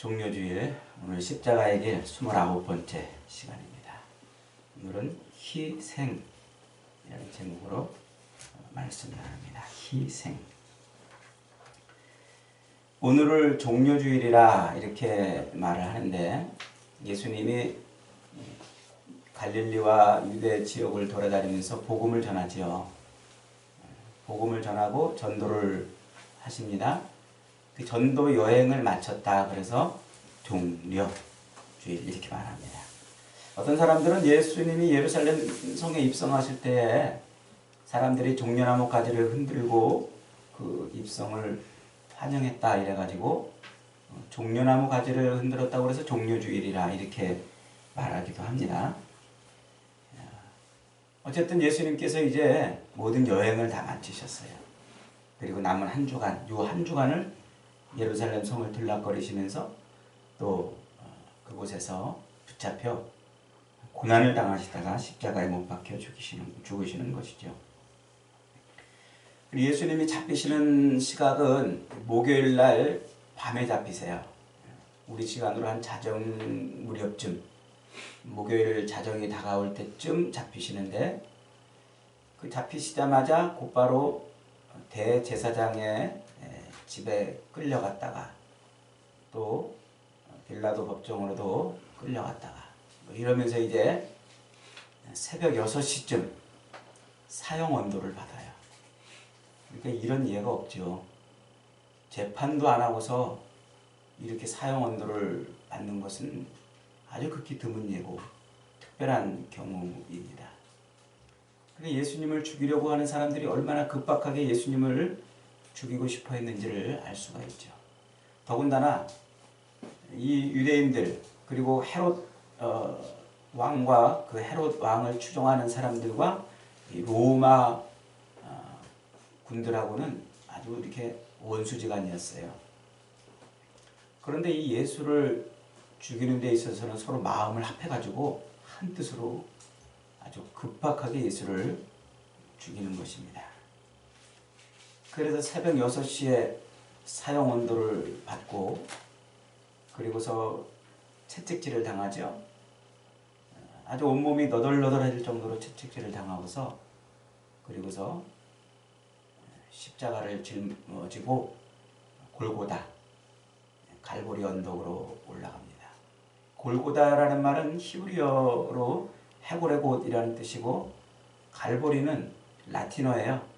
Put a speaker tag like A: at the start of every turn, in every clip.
A: 종료주일 오늘 십자가의 길 29번째 시간입니다. 오늘은 희생이라는 제목으로 말씀을 합니다. 희생. 오늘을 종료주일이라 이렇게 말을 하는데 예수님이 갈릴리와 유대 지역을 돌아다니면서 복음을 전하지요. 복음을 전하고 전도를 하십니다. 그 전도 여행을 마쳤다. 그래서 종료주일 이렇게 말합니다. 어떤 사람들은 예수님이 예루살렘 성에 입성하실 때에 사람들이 종려나무 가지를 흔들고 그 입성을 환영했다 이래가지고 종려나무 가지를 흔들었다고 해서 종료주일이라 이렇게 말하기도 합니다. 어쨌든 예수님께서 이제 모든 여행을 다 마치셨어요. 그리고 남은 한 주간, 요 한 주간을 예루살렘 성을 들락거리시면서 또 그곳에서 붙잡혀 고난을 당하시다가 십자가에 못 박혀 죽으시는 것이죠. 예수님이 잡히시는 시각은 목요일 날 밤에 잡히세요. 우리 시간으로 한 자정 무렵쯤, 목요일 자정이 다가올 때쯤 잡히시는데 그 잡히시자마자 곧바로 대제사장의 집에 끌려갔다가 또 빌라도 법정으로도 끌려갔다가 이러면서 이제 새벽 6시쯤 사형 언도를 받아요. 그러니까 이런 예가 없죠. 재판도 안 하고서 이렇게 사형 언도를 받는 것은 아주 극히 드문 예고 특별한 경우입니다. 근데 예수님을 죽이려고 하는 사람들이 얼마나 급박하게 예수님을 죽이고 싶어 했는지를 알 수가 있죠. 더군다나 이 유대인들 그리고 헤롯 왕과 그 헤롯 왕을 추종하는 사람들과 이 로마 군들하고는 아주 이렇게 원수지간이었어요. 그런데 이 예수를 죽이는 데 있어서는 서로 마음을 합해가지고 한 뜻으로 아주 급박하게 예수를 죽이는 것입니다. 그래서 새벽 6시에 사형 언도를 받고 그리고서 채찍질을 당하죠. 아주 온몸이 너덜너덜해질 정도로 채찍질을 당하고서 그리고서 십자가를 짊어지고 골고다, 갈보리 언덕으로 올라갑니다. 골고다라는 말은 히브리어로 해골의 곳이라는 뜻이고 갈보리는 라틴어예요.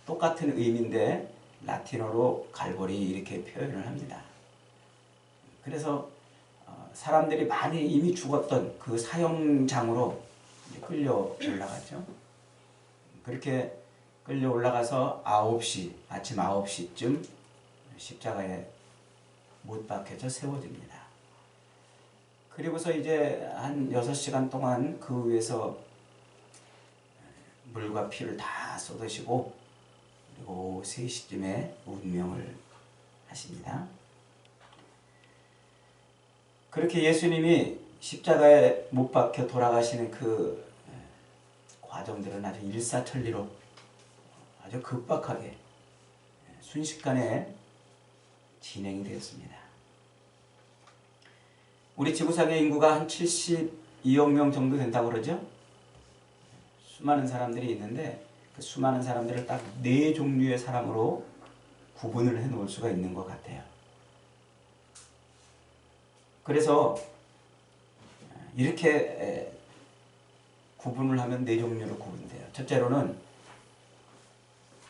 A: 똑같은 의미인데 라틴어로 갈보리 이렇게 표현을 합니다. 그래서 사람들이 많이 이미 죽었던 그 사형장으로 끌려 올라갔죠. 그렇게 끌려 올라가서 아침 9시쯤 십자가에 못 박혀져 세워집니다. 그리고서 이제 한 6시간 동안 그 위에서 물과 피를 다 쏟으시고 그리고 3시쯤에 운명을 하십니다. 그렇게 예수님이 십자가에 못 박혀 돌아가시는 그 과정들은 아주 일사천리로 아주 급박하게 순식간에 진행이 되었습니다. 우리 지구상의 인구가 한 72억 명 정도 된다고 그러죠? 수많은 사람들이 있는데 그 수많은 사람들을 딱 4종류의 사람으로 구분을 해 놓을 수가 있는 것 같아요. 그래서 이렇게 구분을 하면 4종류로 구분돼요. 첫째로는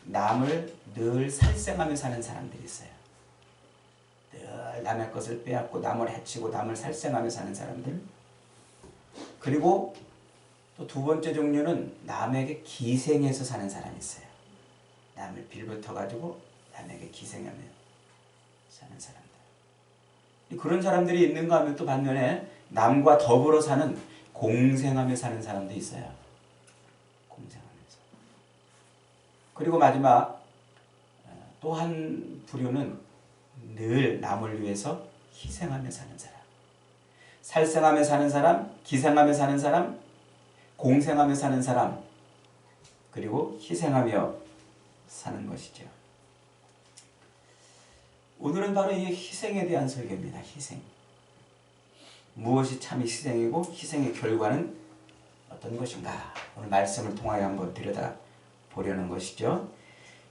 A: 남을 늘 살생하며 사는 사람들이 있어요. 늘 남의 것을 빼앗고 남을 해치고 남을 살생하며 사는 사람들. 그리고 또 두 번째 종류는 남에게 기생해서 사는 사람이 있어요. 남을 빌붙어가지고 남에게 기생하며 사는 사람들. 그런 사람들이 있는가 하면 또 반면에 남과 더불어 사는 공생하며 사는 사람도 있어요. 공생하면서. 그리고 마지막 또 한 부류는 늘 남을 위해서 희생하며 사는 사람. 살생하며 사는 사람, 기생하며 사는 사람, 공생하며 사는 사람, 그리고 희생하며 사는 것이죠. 오늘은 바로 이 희생에 대한 설교입니다. 희생. 무엇이 참 희생이고 희생의 결과는 어떤 것인가? 오늘 말씀을 통하여 한번 들여다보려는 것이죠.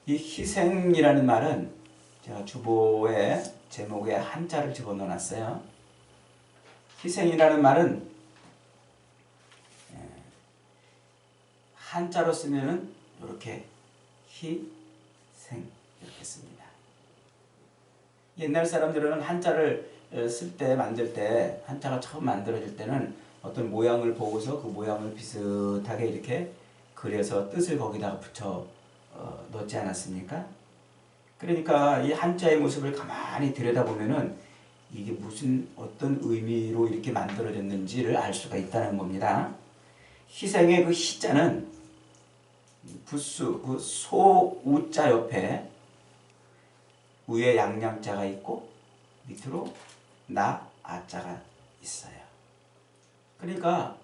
A: 이 희생이라는 말은 제가 주보에 제목에 한자를 집어넣어놨어요. 희생이라는 말은 한자로 쓰면은 이렇게 희생 이렇게 씁니다. 옛날 사람들은 한자를 쓸 때 만들 때 한자가 처음 만들어질 때는 어떤 모양을 보고서 그 모양을 비슷하게 이렇게 그려서 뜻을 거기다가 붙여 넣지 않았습니까? 그러니까 이 한자의 모습을 가만히 들여다보면은 이게 무슨 어떤 의미로 이렇게 만들어졌는지를 알 수가 있다는 겁니다. 희생의 그 희자는 부수, 그 소 우자 옆에 위에 양양자가 있고 밑으로 나 아자가 있어요. 그러니까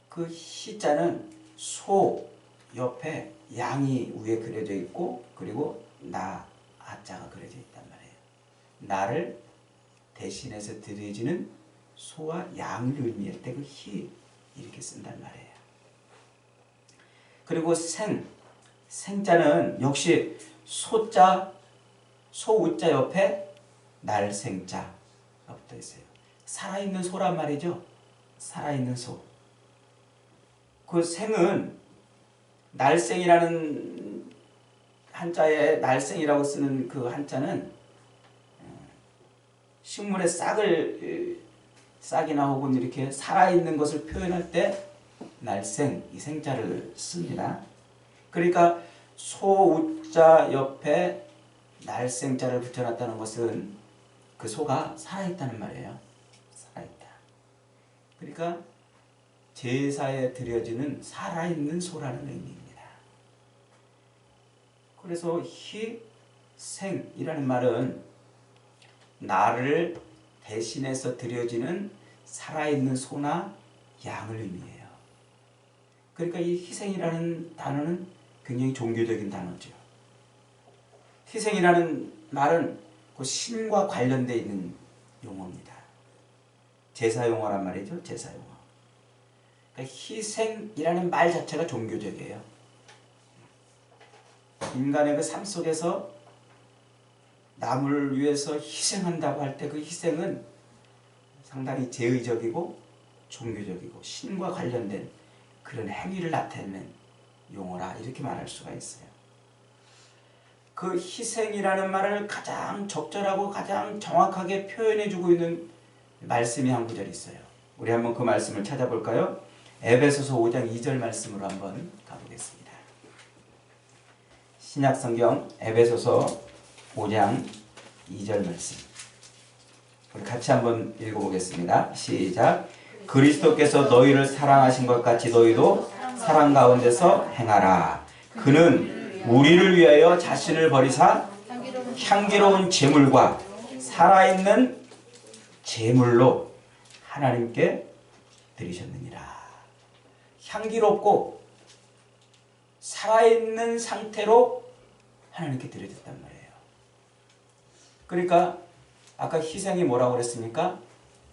A: 그 희자는 소 옆에 양이 위에 그려져 있고 그리고 나 아자가 그려져 있단 말이에요. 나를 대신해서 드려지는 소와 양을 의미할 때 그 희 이렇게 쓴단 말이에요. 그리고 생자는 역시 소자, 소우자 옆에 날생자가 붙어 있어요. 살아있는 소란 말이죠. 살아있는 소. 그 생은 날생이라는 한자에 날생이라고 쓰는 그 한자는 식물의 싹이나 혹은 이렇게 살아있는 것을 표현할 때 날생, 이 생자를 씁니다. 그러니까 소우자 옆에 날생자를 붙여놨다는 것은 그 소가 살아있다는 말이에요. 살아있다. 그러니까 제사에 드려지는 살아있는 소라는 의미입니다. 그래서 희생이라는 말은 나를 대신해서 드려지는 살아있는 소나 양을 의미해요. 그러니까 이 희생이라는 단어는 굉장히 종교적인 단어죠. 희생이라는 말은 그 신과 관련되어 있는 용어입니다. 제사 용어란 말이죠. 제사 용어. 그러니까 희생이라는 말 자체가 종교적이에요. 인간의 그 삶 속에서 남을 위해서 희생한다고 할 때 그 희생은 상당히 제의적이고 종교적이고 신과 관련된 그런 행위를 나타내는 용어라 이렇게 말할 수가 있어요. 그 희생이라는 말을 가장 적절하고 가장 정확하게 표현해주고 있는 말씀이 한 구절 있어요. 우리 한번 그 말씀을 찾아볼까요? 에베소서 5장 2절 말씀으로 한번 가보겠습니다. 신약성경 에베소서 5장 2절 말씀. 우리 같이 한번 읽어보겠습니다. 시작. 그리스도께서 너희를 사랑하신 것 같이 너희도 사랑 가운데서 행하라. 그는 우리를 위하여 자신을 버리사 향기로운 제물과 살아있는 제물로 하나님께 드리셨느니라. 향기롭고 살아있는 상태로 하나님께 드려졌단 말이에요. 그러니까 아까 희생이 뭐라고 그랬습니까?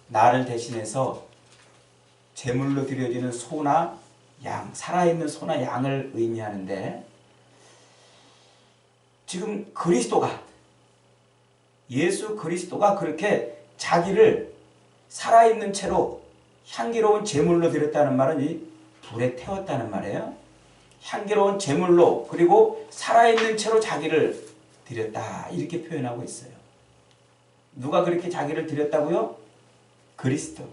A: 나를 대신해서 제물로 드려지는 소나 양, 살아있는 소나 양을 의미하는데 지금 그리스도가 예수 그리스도가 그렇게 자기를 살아있는 채로 향기로운 제물로 드렸다는 말은 이 불에 태웠다는 말이에요. 향기로운 제물로 그리고 살아있는 채로 자기를 드렸다 이렇게 표현하고 있어요. 누가 그렇게 자기를 드렸다고요? 그리스도.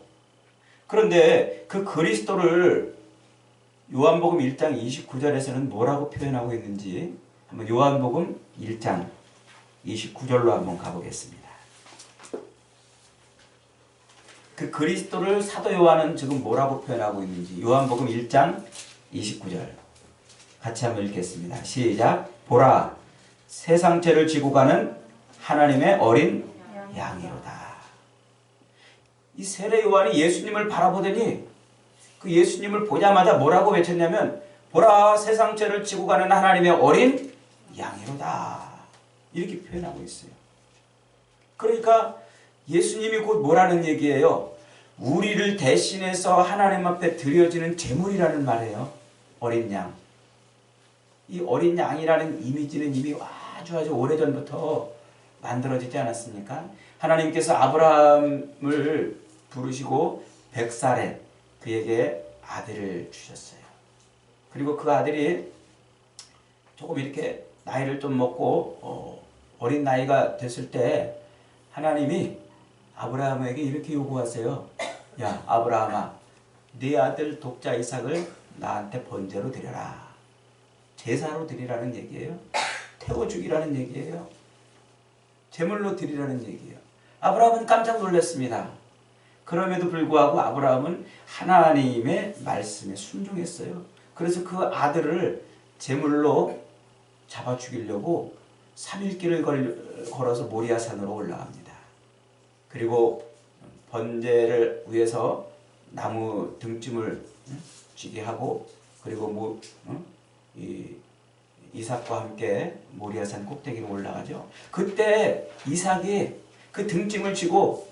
A: 그런데 그 그리스도를 요한복음 1장 29절에서는 뭐라고 표현하고 있는지 한번 요한복음 1장 29절로 한번 가보겠습니다. 그 그리스도를 사도 요한은 지금 뭐라고 표현하고 있는지 요한복음 1장 29절 같이 한번 읽겠습니다. 시작. 보라, 세상 죄를 지고 가는 하나님의 어린 양이로다. 이 세례 요한이 예수님을 바라보더니 그 예수님을 보자마자 뭐라고 외쳤냐면 보라, 세상 죄를 지고 가는 하나님의 어린 양이로다. 이렇게 표현하고 있어요. 그러니까 예수님이 곧 뭐라는 얘기예요? 우리를 대신해서 하나님 앞에 드려지는 제물이라는 말이에요. 어린 양. 이 어린 양이라는 이미지는 이미 아주 오래전부터 만들어지지 않았습니까? 하나님께서 아브라함을 부르시고 100살에 그에게 아들을 주셨어요. 그리고 그 아들이 조금 이렇게 나이를 좀 먹고 어린 나이가 됐을 때 하나님이 아브라함에게 이렇게 요구하세요. 야, 아브라함아, 네 아들 독자 이삭을 나한테 번제로 드려라. 제사로 드리라는 얘기예요. 태워 죽이라는 얘기예요. 제물로 드리라는 얘기예요. 아브라함은 깜짝 놀랐습니다. 그럼에도 불구하고 아브라함은 하나님의 말씀에 순종했어요. 그래서 그 아들을 제물로 잡아 죽이려고 3일길을 걸어서 모리아산으로 올라갑니다. 그리고 번제를 위해서 나무 등짐을 쥐게 하고, 그리고 이삭과 함께 모리아산 꼭대기로 올라가죠. 그때 이삭이 그 등짐을 쥐고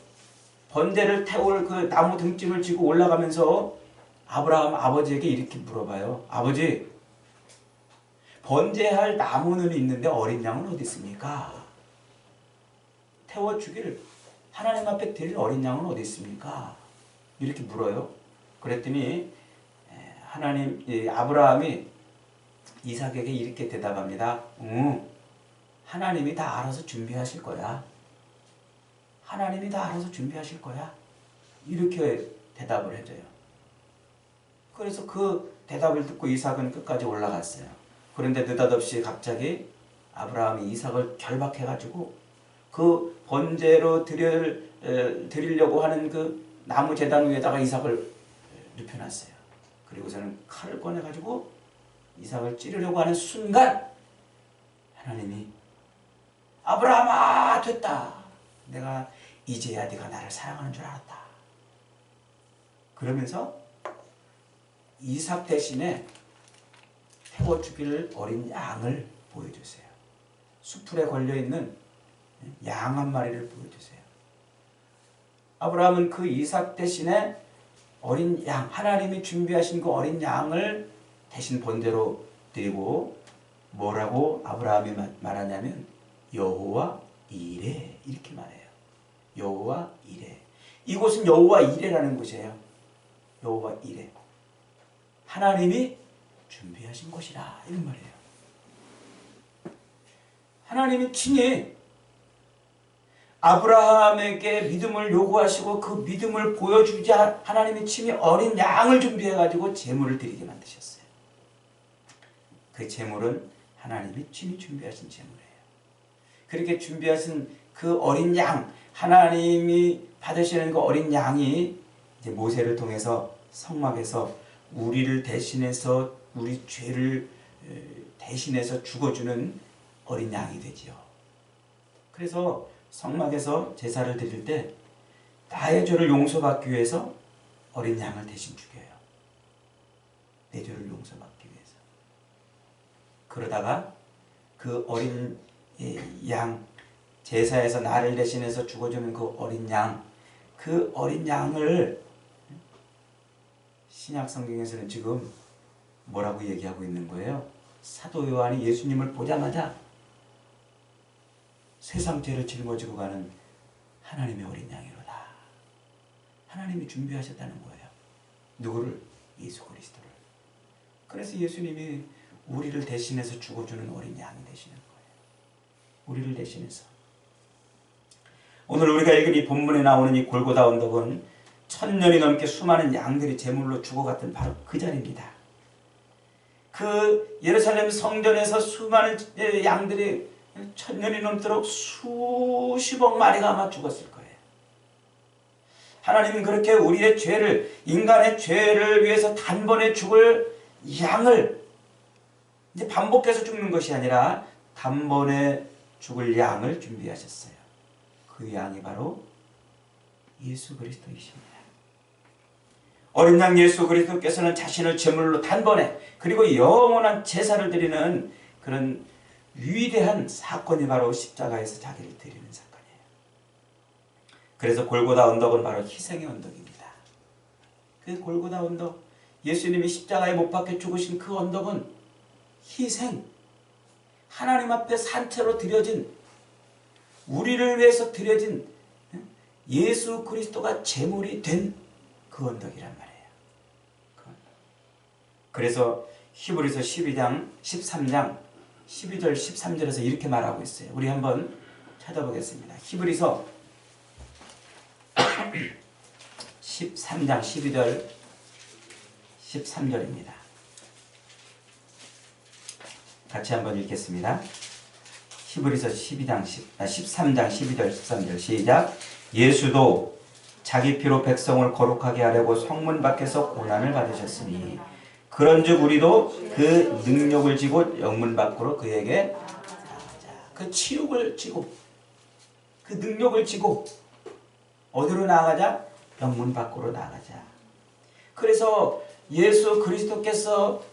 A: 번제를 태울 그 나무 등짐을 쥐고 올라가면서 아브라함 아버지에게 이렇게 물어봐요. 아버지, 번제할 나무는 있는데 어린 양은 어디 있습니까? 태워 죽일 하나님 앞에 드릴 어린 양은 어디 있습니까? 이렇게 물어요. 그랬더니 아브라함이 이삭에게 이렇게 대답합니다. 하나님이 다 알아서 준비하실 거야. 하나님이 다 알아서 준비하실 거야. 이렇게 대답을 해줘요. 그래서 그 대답을 듣고 이삭은 끝까지 올라갔어요. 그런데 느닷없이 갑자기 아브라함이 이삭을 결박해가지고 그 번제로 드리려고 하는 그 나무 제단 위에다가 이삭을 눕혀놨어요. 그리고서는 칼을 꺼내가지고 이삭을 찌르려고 하는 순간 하나님이 아브라함아, 됐다. 내가 이제야 네가 나를 사랑하는 줄 알았다. 그러면서 이삭 대신에 태워 죽일 어린 양을 보여주세요. 수풀에 걸려있는 양 한 마리를 보여주세요. 아브라함은 그 이삭 대신에 어린 양, 하나님이 준비하신 그 어린 양을 대신 번제로 드리고, 뭐라고 아브라함이 말하냐면 여호와 이레, 이렇게 말해요. 여호와 이레. 이곳은 여호와 이레라는 곳이에요. 여호와 이레. 하나님이 준비하신 곳이라, 이런 말이에요. 하나님이 친히 아브라함에게 믿음을 요구하시고 그 믿음을 보여주자 하나님이 친히 어린 양을 준비해가지고 제물을 드리게 만드셨어요. 그 제물은 하나님이 친히 준비하신 제물이에요. 그렇게 준비하신 그 어린 양, 하나님이 받으시는 그 어린 양이 이제 모세를 통해서 성막에서 우리를 대신해서, 우리 죄를 대신해서 죽어주는 어린 양이 되지요. 그래서 성막에서 제사를 드릴 때 나의 죄를 용서받기 위해서 어린 양을 대신 죽여요. 내 죄를 용서받기 위해서. 그러다가 그 어린 양, 제사에서 나를 대신해서 죽어주는 그 어린 양, 그 어린 양을 신약 성경에서는 지금 뭐라고 얘기하고 있는 거예요? 사도 요한이 예수님을 보자마자 세상 죄를 짊어지고 가는 하나님의 어린 양이로다. 하나님이 준비하셨다는 거예요. 누구를? 예수 그리스도를. 그래서 예수님이 우리를 대신해서 죽어주는 어린 양이 되시는 거예요. 우리를 대신해서. 오늘 우리가 읽은 이 본문에 나오는 이 골고다 언덕은 1000년이 넘게 수많은 양들이 제물로 죽어갔던 바로 그 자리입니다. 그 예루살렘 성전에서 수많은 양들이 1000년이 넘도록 수십억 마리가 아마 죽었을 거예요. 하나님은 그렇게 우리의 죄를, 인간의 죄를 위해서 단번에 죽을 양을, 이제 반복해서 죽는 것이 아니라 단번에 죽을 양을 준비하셨어요. 그 양이 바로 예수 그리스도이십니다. 어린 양 예수 그리스도께서는 자신을 제물로 단번에, 그리고 영원한 제사를 드리는 그런 위대한 사건이 바로 십자가에서 자기를 드리는 사건이에요. 그래서 골고다 언덕은 바로 희생의 언덕입니다. 그 골고다 언덕, 예수님이 십자가에 못 박혀 죽으신 그 언덕은 희생, 하나님 앞에 산채로 드려진, 우리를 위해서 드려진 예수 그리스도가 제물이 된 그 언덕이란 말이에요. 그래서 히브리서 12장 13장 12절 13절에서 이렇게 말하고 있어요. 우리 한번 찾아보겠습니다. 히브리서 13장 12절 13절입니다. 같이 한번 읽겠습니다. 히브리서 13장 12절 13절 시작. 예수도 자기 피로 백성을 거룩하게 하려고 성문 밖에서 고난을 받으셨으니 그런즉 우리도 그 능력을 지고 영문 밖으로 그에게 나아가자. 그 치욕을 지고 그 능력을 지고 어디로 나아가자? 영문 밖으로 나아가자. 그래서 예수 그리스도께서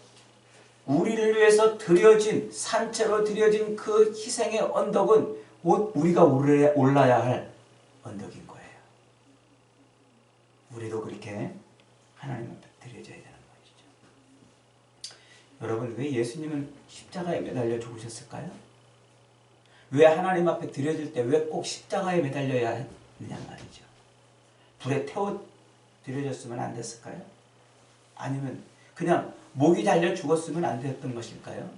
A: 우리를 위해서 드려진, 산채로 드려진 그 희생의 언덕은 우리가 올라야 할 언덕인 거예요. 우리도 그렇게 하나님 앞에 드려져야 되는 것이죠. 여러분, 왜 예수님은 십자가에 매달려 죽으셨을까요? 왜 하나님 앞에 드려질 때 왜 꼭 십자가에 매달려야 했느냐 말이죠. 불에 태워 드려졌으면 안 됐을까요? 아니면 그냥 목이 달려 죽었으면 안 됐던 것일까요?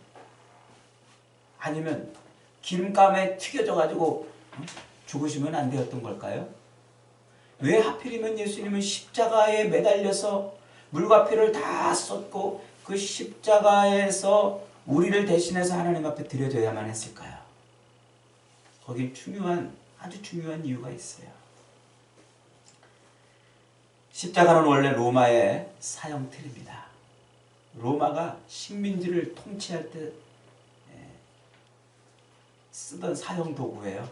A: 아니면 기름감에 튀겨져 가지고 죽으시면 안 되었던 걸까요? 왜 하필이면 예수님은 십자가에 매달려서 물과 피를 다 쏟고 그 십자가에서 우리를 대신해서 하나님 앞에 드려져야만 했을까요? 거기 아주 중요한 이유가 있어요. 십자가는 원래 로마의 사형틀입니다. 로마가 식민지를 통치할 때 쓰던 사형 도구예요.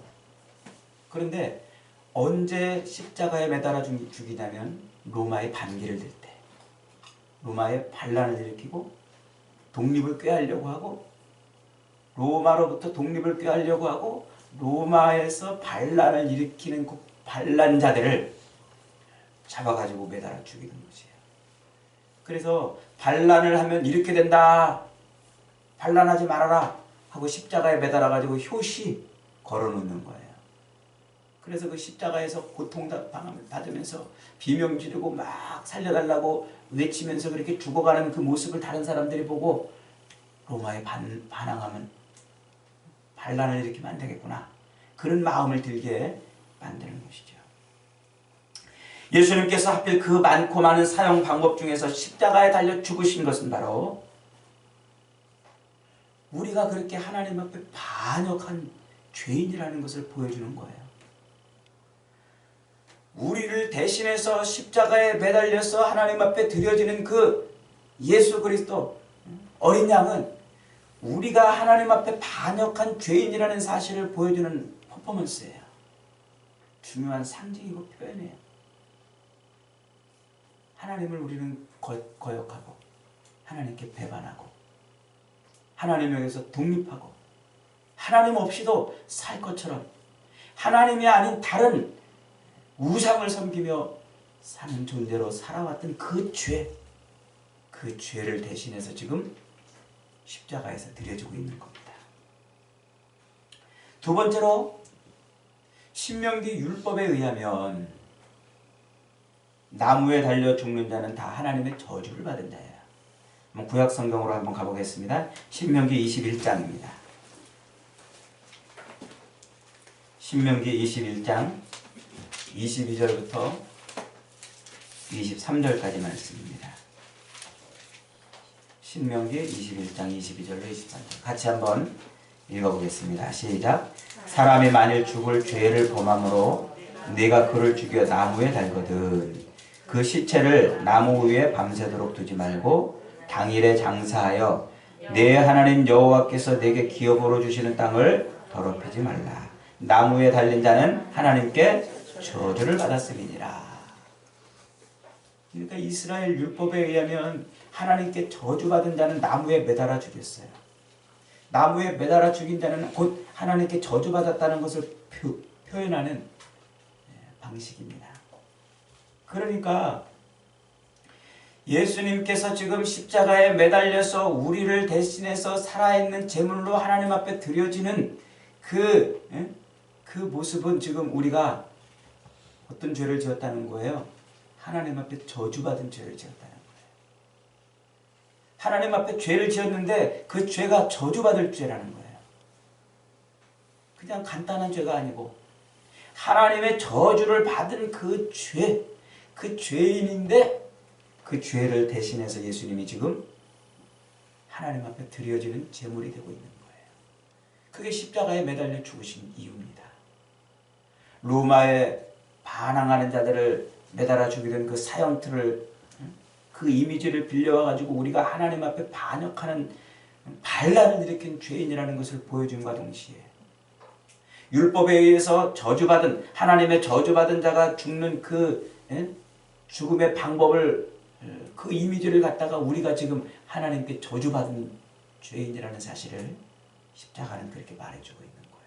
A: 그런데 언제 십자가에 매달아 죽이냐면 로마의 반기를 들 때, 로마의 반란을 일으키고 독립을 꾀하려고 하고, 로마로부터 독립을 꾀하려고 하고 로마에서 반란을 일으키는 그 반란자들을 잡아가지고 매달아 죽이는 것이에요. 그래서 반란을 하면 이렇게 된다, 반란하지 말아라 하고 십자가에 매달아가지고 효시 걸어놓는 거예요. 그래서 그 십자가에서 고통받으면서 비명 지르고 막 살려달라고 외치면서 그렇게 죽어가는 그 모습을 다른 사람들이 보고 로마에 반항하면 반란을 일으키면 안 되겠구나, 그런 마음을 들게 만드는 것이죠. 예수님께서 하필 그 많고 많은 사형 방법 중에서 십자가에 달려 죽으신 것은 바로 우리가 그렇게 하나님 앞에 반역한 죄인이라는 것을 보여주는 거예요. 우리를 대신해서 십자가에 매달려서 하나님 앞에 드려지는 그 예수 그리스도 어린 양은 우리가 하나님 앞에 반역한 죄인이라는 사실을 보여주는 퍼포먼스예요. 중요한 상징이고 표현이에요. 하나님을 우리는 거역하고 하나님께 배반하고 하나님에게서 독립하고 하나님 없이도 살 것처럼 하나님이 아닌 다른 우상을 섬기며 사는 존재로 살아왔던 그 죄를 대신해서 지금 십자가에서 드려지고 있는 겁니다. 두 번째로 신명기 율법에 의하면 나무에 달려 죽는 자는 다 하나님의 저주를 받은 자예요. 한번 구약 성경으로 한번 가보겠습니다. 신명기 21장입니다. 신명기 21장 22절부터 23절까지 말씀입니다. 신명기 21장 22절로 23절 같이 한번 읽어보겠습니다. 시작. 사람이 만일 죽을 죄를 범함으로 네가 그를 죽여 나무에 달거든 그 시체를 나무 위에 밤새도록 두지 말고 당일에 장사하여 내 하나님 여호와께서 내게 기업으로 주시는 땅을 더럽히지 말라. 나무에 달린 자는 하나님께 저주를 받았음이니라. 그러니까 이스라엘 율법에 의하면 하나님께 저주받은 자는 나무에 매달아 죽였어요. 나무에 매달아 죽인 자는 곧 하나님께 저주받았다는 것을 표현하는 방식입니다. 그러니까 예수님께서 지금 십자가에 매달려서 우리를 대신해서 살아있는 제물로 하나님 앞에 드려지는 그 모습은 지금 우리가 어떤 죄를 지었다는 거예요? 하나님 앞에 저주받은 죄를 지었다는 거예요. 하나님 앞에 죄를 지었는데 그 죄가 저주받을 죄라는 거예요. 그냥 간단한 죄가 아니고 하나님의 저주를 받은 그 죄, 그 죄인인데 그 죄를 대신해서 예수님이 지금 하나님 앞에 드려지는 제물이 되고 있는 거예요. 그게 십자가에 매달려 죽으신 이유입니다. 로마에 반항하는 자들을 매달아 죽이던 그 사형틀을, 그 이미지를 빌려와가지고 우리가 하나님 앞에 반역하는 반란을 일으킨 죄인이라는 것을 보여준과 동시에 율법에 의해서 저주받은, 하나님의 저주받은 자가 죽는 그 죽음의 방법을, 그 이미지를 갖다가 우리가 지금 하나님께 저주받은 죄인이라는 사실을 십자가는 그렇게 말해주고 있는 거예요.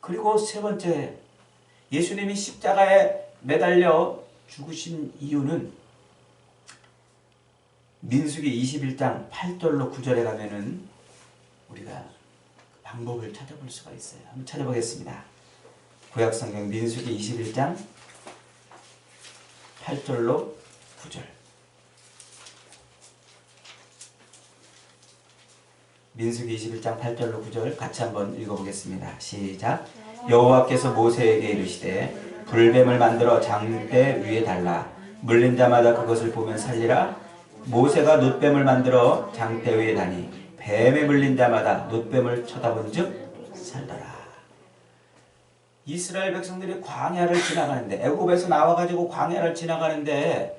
A: 그리고 세 번째, 예수님이 십자가에 매달려 죽으신 이유는 민수기 21장 8절로 9절에 가면은 우리가 방법을 찾아볼 수가 있어요. 한번 찾아보겠습니다. 구약성경 민수기 21장 8절로 9절. 민수기 21장 8절로 9절 같이 한번 읽어보겠습니다. 시작. 여호와께서 모세에게 이르시되 불뱀을 만들어 장대 위에 달라 물린 자마다 그것을 보면 살리라. 모세가 놋뱀을 만들어 장대 위에 다니 뱀에 물린 자마다 놋뱀을 쳐다본즉 살더라. 이스라엘 백성들이 광야를 지나가는데, 애굽에서 나와가지고 광야를 지나가는데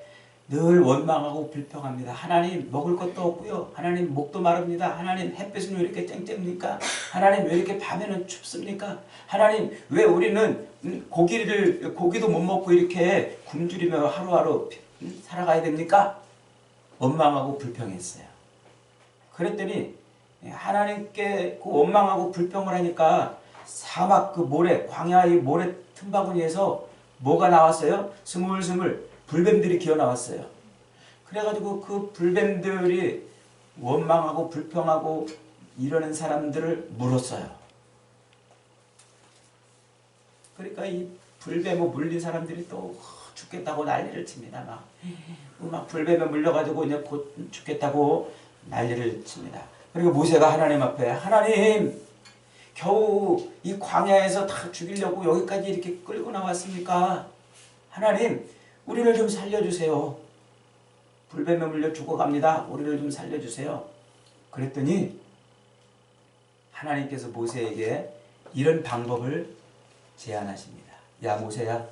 A: 늘 원망하고 불평합니다. 하나님 먹을 것도 없고요. 하나님 목도 마릅니다. 하나님 햇빛은 왜 이렇게 쨍쨍입니까? 하나님 왜 이렇게 밤에는 춥습니까? 하나님 왜 우리는 고기도 못 먹고 이렇게 굶주리며 하루하루 살아가야 됩니까? 원망하고 불평했어요. 그랬더니 하나님께 그 원망하고 불평을 하니까 사막 그 모래, 광야의 모래 틈바구니에서 뭐가 나왔어요? 스물스물 불뱀들이 기어 나왔어요. 그래가지고 그 불뱀들이 원망하고 불평하고 이러는 사람들을 물었어요. 그러니까 이 불뱀에 물린 사람들이 또 죽겠다고 난리를 칩니다. 막 불뱀에 물려가지고 이제 곧 죽겠다고 난리를 칩니다. 그리고 모세가 하나님 앞에, 하나님 겨우 이 광야에서 다 죽이려고 여기까지 이렇게 끌고 나왔습니까? 하나님 우리를 좀 살려주세요. 불뱀에 물려 죽어갑니다. 우리를 좀 살려주세요. 그랬더니 하나님께서 모세에게 이런 방법을 제안하십니다. 야 모세야,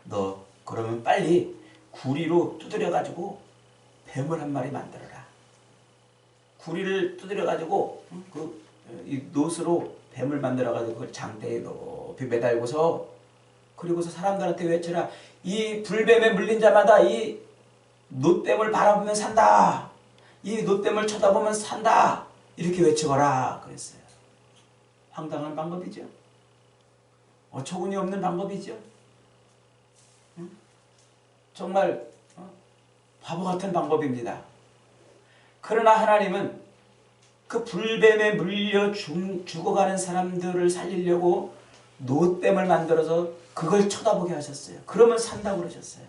A: 너 그러면 빨리 구리로 두드려가지고 뱀을 한 마리 만들어라. 구리를 두드려가지고 이 놋으로 뱀을 만들어가지고 그걸 장대에 높이 매달고서, 그리고서 사람들한테 외쳐라. 이 불뱀에 물린 자마다 이 놋뱀을 바라보면 산다. 이 놋뱀을 쳐다보면 산다. 이렇게 외쳐거라 그랬어요. 황당한 방법이죠. 어처구니 없는 방법이죠. 정말 바보 같은 방법입니다. 그러나 하나님은 그 불뱀에 물려 죽어가는 사람들을 살리려고 놋뱀을 만들어서 그걸 쳐다보게 하셨어요. 그러면 산다고 그러셨어요.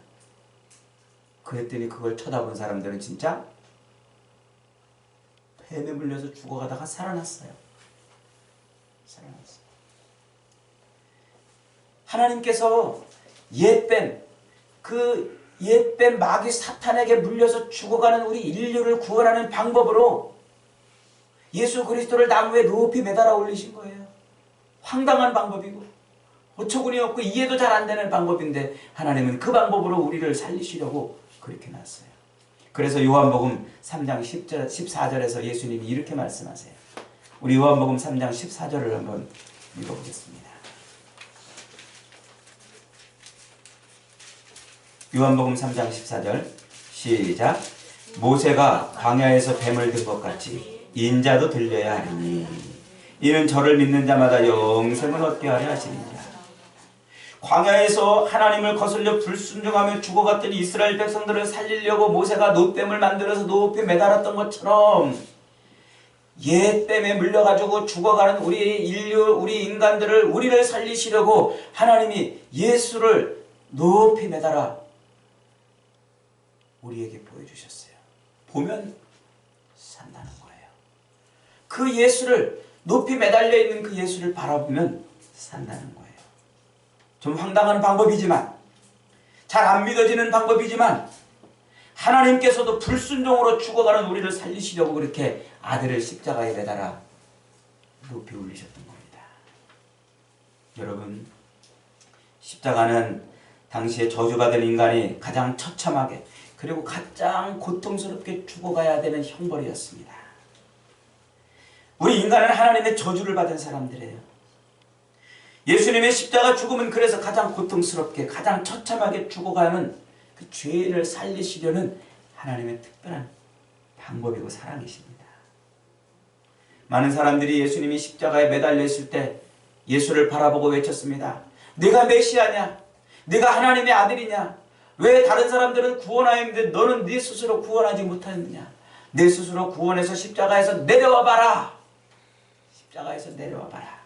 A: 그랬더니 그걸 쳐다본 사람들은 진짜 뱀에 물려서 죽어가다가 살아났어요. 살아났어요. 하나님께서 옛뱀, 그 옛뱀 마귀 사탄에게 물려서 죽어가는 우리 인류를 구원하는 방법으로 예수 그리스도를 나무에 높이 매달아 올리신 거예요. 황당한 방법이고 어처구니 없고 이해도 잘 안 되는 방법인데 하나님은 그 방법으로 우리를 살리시려고 그렇게 놨어요. 그래서 요한복음 3장 14절에서 예수님이 이렇게 말씀하세요. 우리 요한복음 3장 14절을 한번 읽어보겠습니다. 요한복음 3장 14절 시작. 모세가 광야에서 뱀을 든 것 같이 인자도 들려야 하리니 이는 저를 믿는 자마다 영생을 얻게 하려 하시니라. 광야에서 하나님을 거슬려 불순종하며 죽어갔던 이스라엘 백성들을 살리려고 모세가 노뱀을 만들어서 높이 매달았던 것처럼 예 뱀에 물려가지고 죽어가는 우리 인류, 우리 인간들을, 우리를 살리시려고 하나님이 예수를 높이 매달아 우리에게 보여주셨어요. 보면 산다는 거예요. 그 예수를, 높이 매달려 있는 그 예수를 바라보면 산다는 거예요. 좀 황당한 방법이지만, 잘 안 믿어지는 방법이지만, 하나님께서도 불순종으로 죽어가는 우리를 살리시려고 그렇게 아들을 십자가에 매달아 높이 올리셨던 겁니다. 여러분, 십자가는 당시에 저주받은 인간이 가장 처참하게 그리고 가장 고통스럽게 죽어가야 되는 형벌이었습니다. 우리 인간은 하나님의 저주를 받은 사람들이에요. 예수님의 십자가 죽음은 그래서 가장 고통스럽게 가장 처참하게 죽어가는 그 죄인을 살리시려는 하나님의 특별한 방법이고 사랑이십니다. 많은 사람들이 예수님이 십자가에 매달려 있을 때 예수를 바라보고 외쳤습니다. 네가 메시아냐? 네가 하나님의 아들이냐? 왜 다른 사람들은 구원하였는데 너는 네 스스로 구원하지 못하였느냐? 네 스스로 구원해서 십자가에서 내려와 봐라. 십자가에서 내려와 봐라.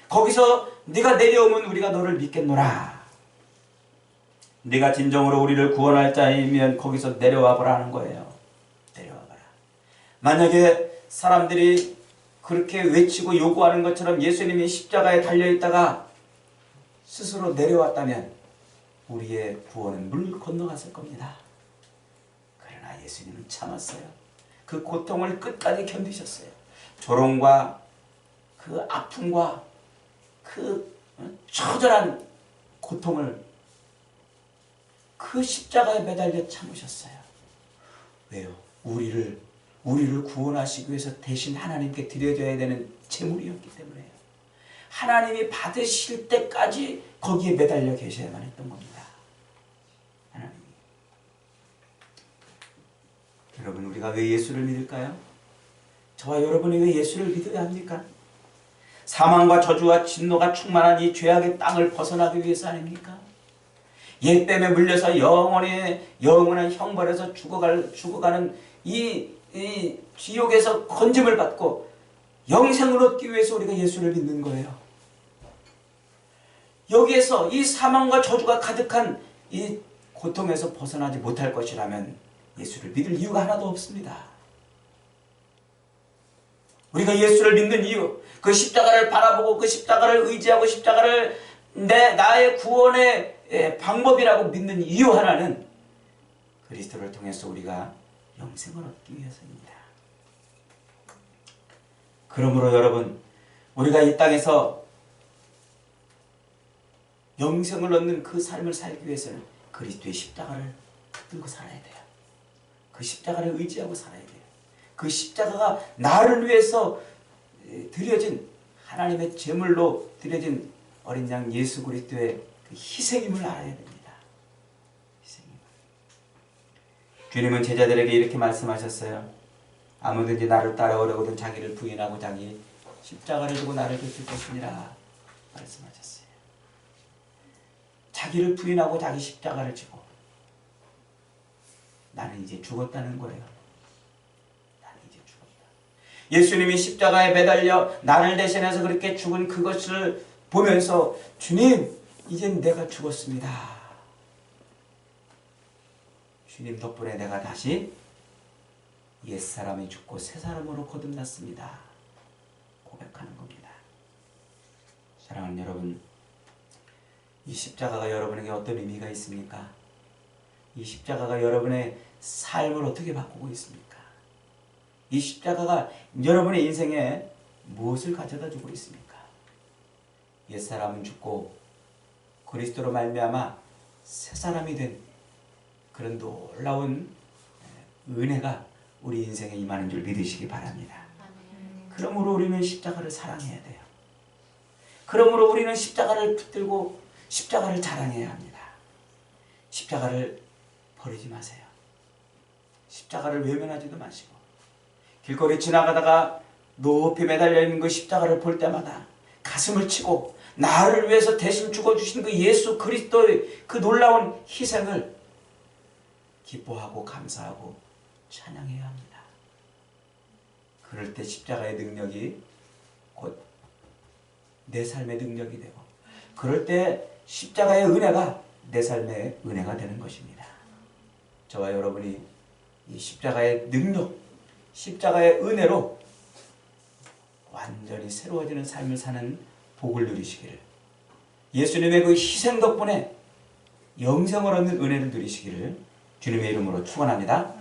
A: 거기서 네가 내려오면 우리가 너를 믿겠노라. 네가 진정으로 우리를 구원할 자이면 거기서 내려와 보라는 거예요. 내려와 봐라. 만약에 사람들이 그렇게 외치고 요구하는 것처럼 예수님이 십자가에 달려있다가 스스로 내려왔다면 우리의 구원은 물 건너갔을 겁니다. 그러나 예수님은 참았어요. 그 고통을 끝까지 견디셨어요. 조롱과 그 아픔과 그 처절한 고통을 그 십자가에 매달려 참으셨어요. 왜요? 우리를 구원하시기 위해서 대신 하나님께 드려져야 되는 제물이었기 때문에요. 하나님이 받으실 때까지 거기에 매달려 계셔야만 했던 겁니다. 하나님이. 여러분, 우리가 왜 예수를 믿을까요? 저와 여러분이 왜 예수를 믿어야 합니까? 사망과 저주와 진노가 충만한 이 죄악의 땅을 벗어나기 위해서 아닙니까? 예 뱀에 물려서 영원한 형벌에서 죽어가는 이 지옥에서 건짐을 받고 영생을 얻기 위해서 우리가 예수를 믿는 거예요. 여기에서 이 사망과 저주가 가득한 이 고통에서 벗어나지 못할 것이라면 예수를 믿을 이유가 하나도 없습니다. 우리가 예수를 믿는 이유, 그 십자가를 바라보고 그 십자가를 의지하고 십자가를 나의 구원의 방법이라고 믿는 이유 하나는 그리스도를 통해서 우리가 영생을 얻기 위해서입니다. 그러므로 여러분, 우리가 이 땅에서 영생을 얻는 그 삶을 살기 위해서는 그리스도의 십자가를 붙들고 살아야 돼요. 그 십자가를 의지하고 살아야 돼요. 그 십자가가 나를 위해서 드려진 하나님의 제물로 드려진 어린 양 예수 그리스도의 그 희생임을 알아야 됩니다. 희생임. 주님은 제자들에게 이렇게 말씀하셨어요. 아무든지 나를 따라오려거든 자기를 부인하고 자기 십자가를 두고 나를 쫓을 것이니라 말씀하셨어요. 자기를 부인하고 자기 십자가를 지고 나는 이제 죽었다는 거예요. 나는 이제 죽었다. 예수님이 십자가에 매달려 나를 대신해서 그렇게 죽은 그것을 보면서 주님, 이젠 내가 죽었습니다. 주님 덕분에 내가 다시 옛사람이 죽고 새사람으로 거듭났습니다. 고백하는 겁니다. 사랑하는 여러분, 이 십자가가 여러분에게 어떤 의미가 있습니까? 이 십자가가 여러분의 삶을 어떻게 바꾸고 있습니까? 이 십자가가 여러분의 인생에 무엇을 가져다 주고 있습니까? 옛사람은 죽고 그리스도로 말미암아 새사람이 된 그런 놀라운 은혜가 우리 인생에 임하는 줄 믿으시기 바랍니다. 그러므로 우리는 십자가를 사랑해야 돼요. 그러므로 우리는 십자가를 붙들고 십자가를 자랑해야 합니다. 십자가를 버리지 마세요. 십자가를 외면하지도 마시고 길거리 지나가다가 높이 매달려 있는 그 십자가를 볼 때마다 가슴을 치고 나를 위해서 대신 죽어주신 그 예수 그리스도의 그 놀라운 희생을 기뻐하고 감사하고 찬양해야 합니다. 그럴 때 십자가의 능력이 곧 내 삶의 능력이 되고, 그럴 때 십자가의 은혜가 내 삶의 은혜가 되는 것입니다. 저와 여러분이 이 십자가의 능력, 십자가의 은혜로 완전히 새로워지는 삶을 사는 복을 누리시기를, 예수님의 그 희생 덕분에 영생을 얻는 은혜를 누리시기를 주님의 이름으로 축원합니다.